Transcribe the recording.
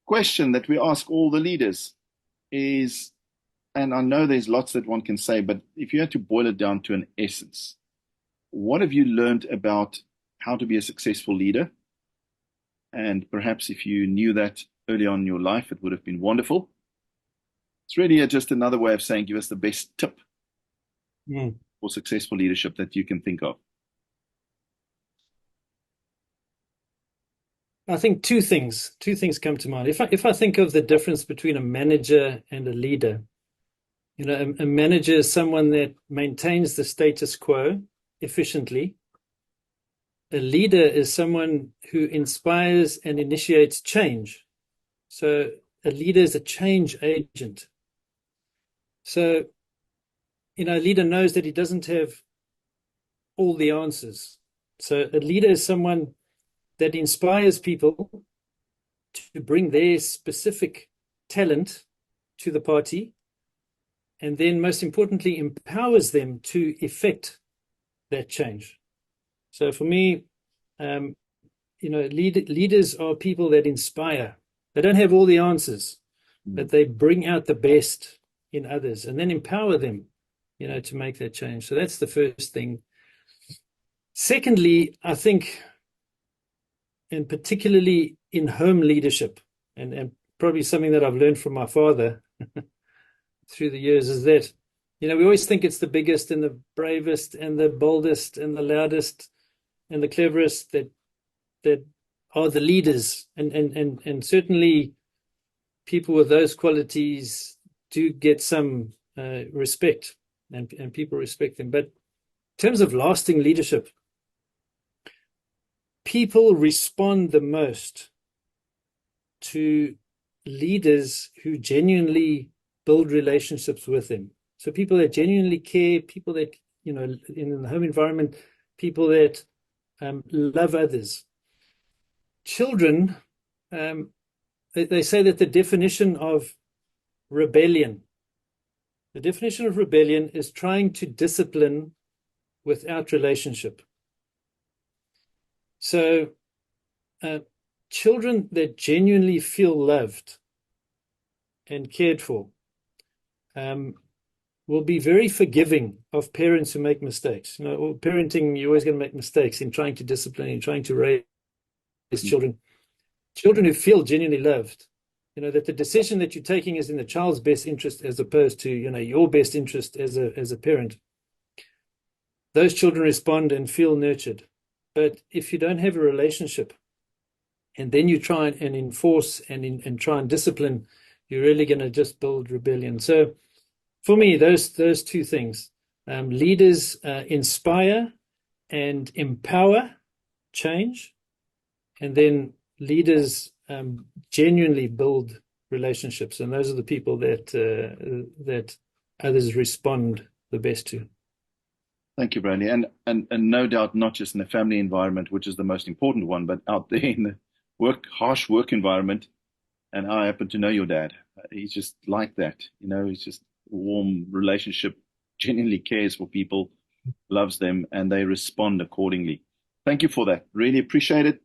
question that we ask all the leaders is, and I know there's lots that one can say, but if you had to boil it down to an essence, what have you learned about how to be a successful leader? And perhaps if you knew that early on in your life, it would have been wonderful. It's really just another way of saying, give us the best tip for successful leadership that you can think of. I think two things come to mind. If I think of the difference between a manager and a leader, a manager is someone that maintains the status quo efficiently. A leader is someone who inspires and initiates change. So a leader is a change agent. So, a leader knows that he doesn't have all the answers. So a leader is someone that inspires people to bring their specific talent to the party, and then most importantly, empowers them to effect that change. So for me, leaders are people that inspire. They don't have all the answers, but they bring out the best in others and then empower them, to make that change. So that's the first thing. Secondly, I think, and particularly in home leadership, and probably something that I've learned from my father through the years, is that, we always think it's the biggest and the bravest and the boldest and the loudest and the cleverest that are the leaders. And certainly people with those qualities do get some respect, and people respect them. But in terms of lasting leadership, people respond the most to leaders who genuinely build relationships with them. So people that genuinely care, people that, in the home environment, people that love others. Children, they say that the definition of rebellion is trying to discipline without relationship. So children that genuinely feel loved and cared for will be very forgiving of parents who make mistakes. Parenting, you're always going to make mistakes in trying to discipline, in trying to raise children. Children who feel genuinely loved, that the decision that you're taking is in the child's best interest as opposed to, your best interest as a parent. Those children respond and feel nurtured. But if you don't have a relationship and then you try and enforce and try and discipline, you're really going to just build rebellion. So for me, those two things, leaders inspire and empower change, and then leaders genuinely build relationships. And those are the people that others respond the best to. Thank you, Brandy. And no doubt, not just in the family environment, which is the most important one, but out there in the harsh work environment. And I happen to know your dad. He's just like that. He's just a warm relationship, genuinely cares for people, loves them, and they respond accordingly. Thank you for that. Really appreciate it.